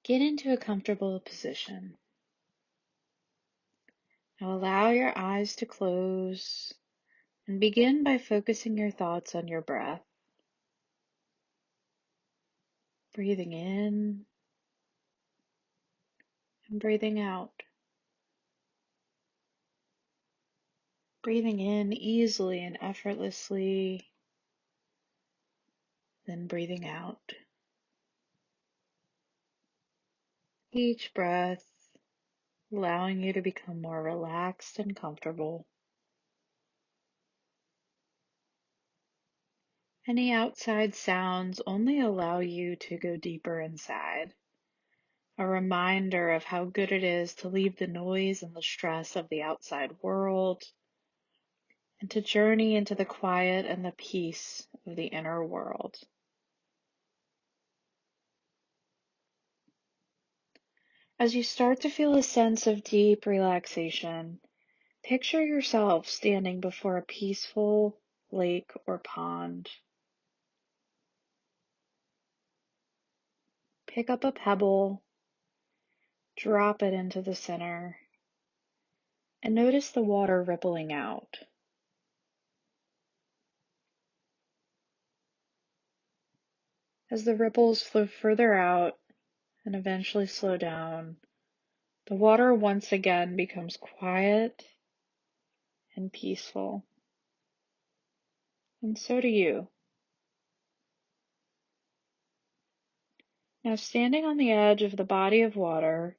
Get into a comfortable position. Now allow your eyes to close and begin by focusing your thoughts on your breath. Breathing in and breathing out. Breathing in easily and effortlessly, then breathing out. Each breath allowing you to become more relaxed and comfortable. Any outside sounds only allow you to go deeper inside. A reminder of how good it is to leave the noise and the stress of the outside world and to journey into the quiet and the peace of the inner world. As you start to feel a sense of deep relaxation, picture yourself standing before a peaceful lake or pond. Pick up a pebble, drop it into the center, and notice the water rippling out. As the ripples flow further out and eventually slow down, the water once again becomes quiet and peaceful. And so do you. Now, standing on the edge of the body of water,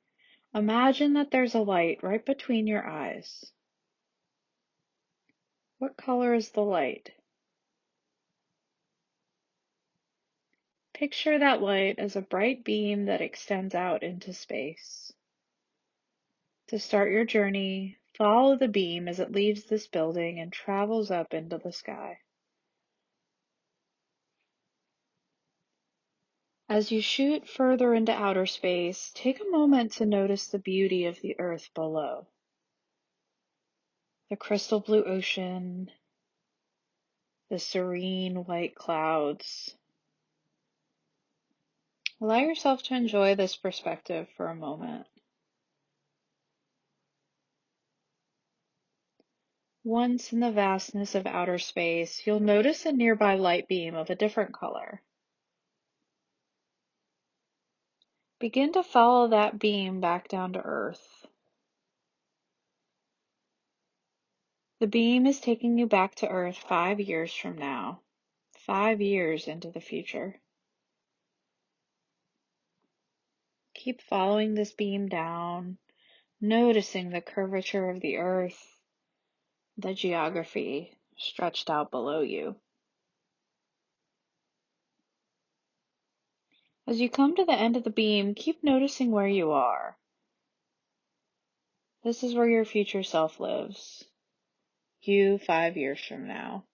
imagine that there's a light right between your eyes. What color is the light? Picture that light as a bright beam that extends out into space. To start your journey, follow the beam as it leaves this building and travels up into the sky. As you shoot further into outer space, take a moment to notice the beauty of the earth below. The crystal blue ocean, the serene white clouds. Allow yourself to enjoy this perspective for a moment. Once in the vastness of outer space, you'll notice a nearby light beam of a different color. Begin to follow that beam back down to Earth. The beam is taking you back to Earth 5 years from now, 5 years into the future. Keep following this beam down, noticing the curvature of the Earth, the geography stretched out below you. As you come to the end of the beam, keep noticing where you are. This is where your future self lives. You 5 years from now.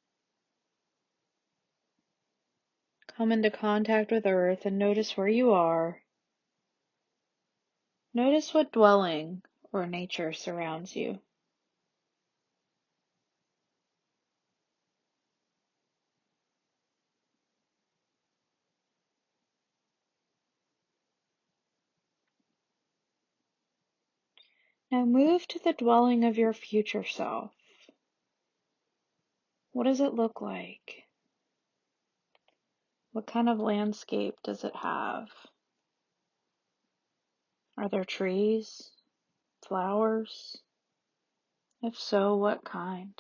Come into contact with Earth and notice where you are. Notice what dwelling or nature surrounds you. Now move to the dwelling of your future self. What does it look like? What kind of landscape does it have? Are there trees? Flowers? If so, what kind?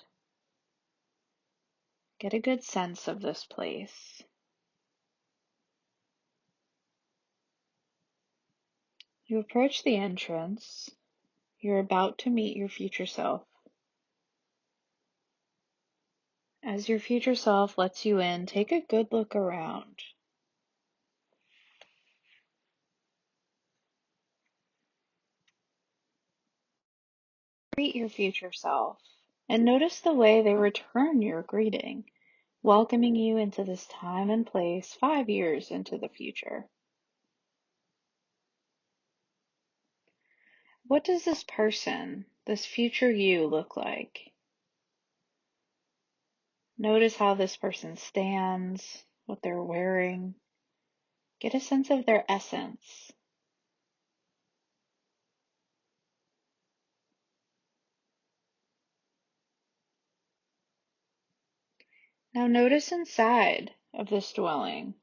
Get a good sense of this place. You approach the entrance. You're about to meet your future self. As your future self lets you in, take a good look around. Greet your future self and notice the way they return your greeting, welcoming you into this time and place 5 years into the future. What does this person, this future you, look like? Notice how this person stands, what they're wearing. Get a sense of their essence. Now notice inside of this dwelling,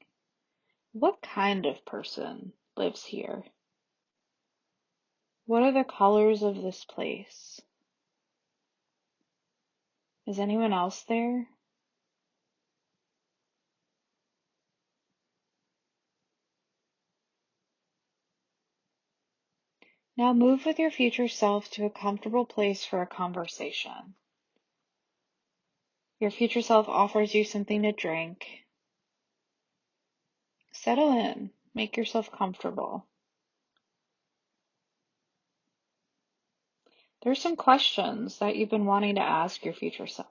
what kind of person lives here? What are the colors of this place? Is anyone else there? Now move with your future self to a comfortable place for a conversation. Your future self offers you something to drink. Settle in, make yourself comfortable. There's some questions that you've been wanting to ask your future self.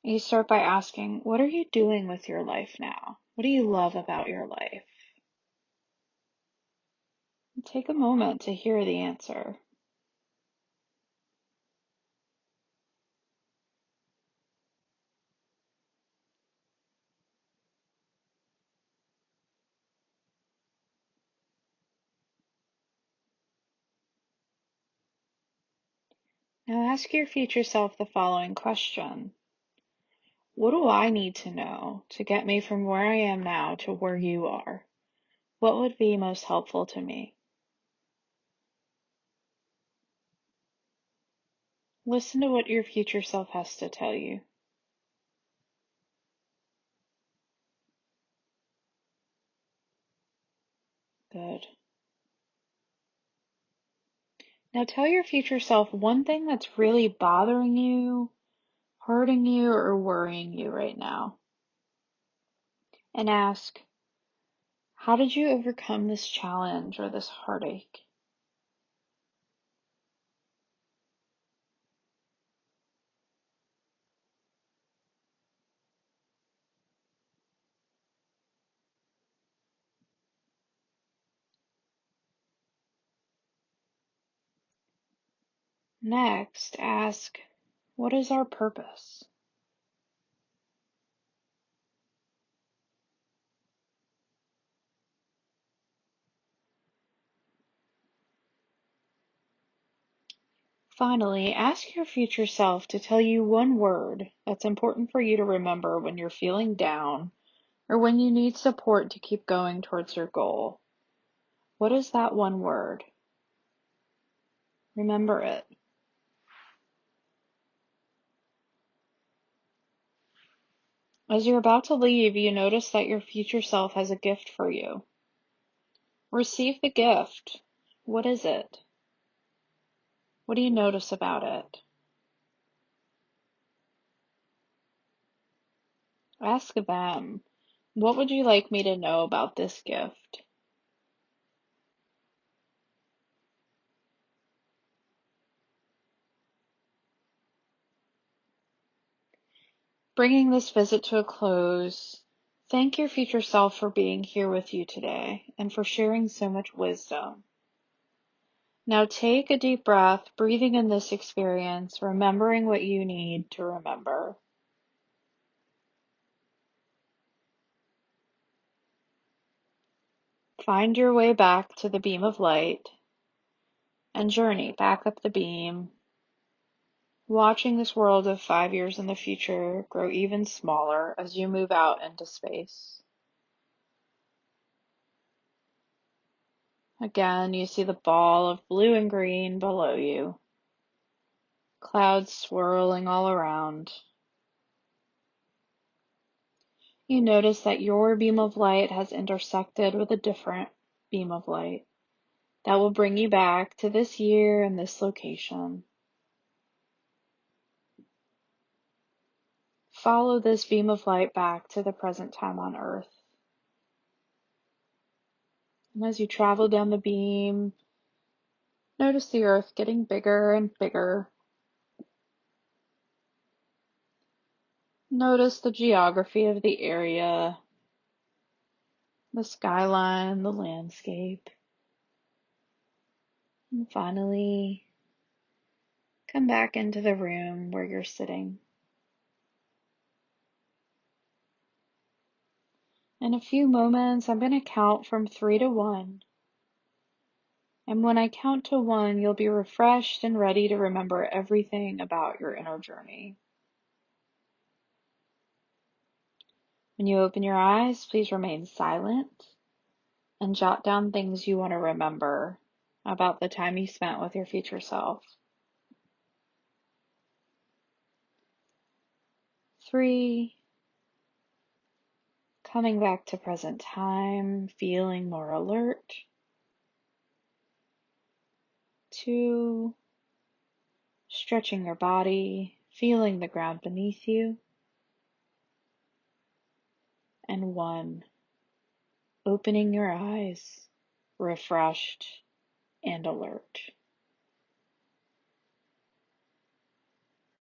You start by asking, what are you doing with your life now? What do you love about your life? And take a moment to hear the answer. Now ask your future self the following question. What do I need to know to get me from where I am now to where you are? What would be most helpful to me? Listen to what your future self has to tell you. Good. Now tell your future self one thing that's really bothering you, hurting you, or worrying you right now. And ask, how did you overcome this challenge or this heartache? Next, ask, what is our purpose? Finally, ask your future self to tell you one word that's important for you to remember when you're feeling down or when you need support to keep going towards your goal. What is that one word? Remember it. As you're about to leave, you notice that your future self has a gift for you. Receive the gift. What is it? What do you notice about it? Ask them, what would you like me to know about this gift? Bringing this visit to a close, thank your future self for being here with you today and for sharing so much wisdom. Now take a deep breath, breathing in this experience, remembering what you need to remember. Find your way back to the beam of light and journey back up the beam, watching this world of 5 years in the future grow even smaller as you move out into space. Again, you see the ball of blue and green below you, clouds swirling all around. You notice that your beam of light has intersected with a different beam of light that will bring you back to this year and this location. Follow this beam of light back to the present time on Earth. And as you travel down the beam, notice the Earth getting bigger and bigger. Notice the geography of the area, the skyline, the landscape. And finally, come back into the room where you're sitting. In a few moments, I'm going to count from 3 to 1. And when I count to 1, you'll be refreshed and ready to remember everything about your inner journey. When you open your eyes, please remain silent and jot down things you want to remember about the time you spent with your future self. 3, coming back to present time, feeling more alert. 2, stretching your body, feeling the ground beneath you. And 1, opening your eyes, refreshed and alert.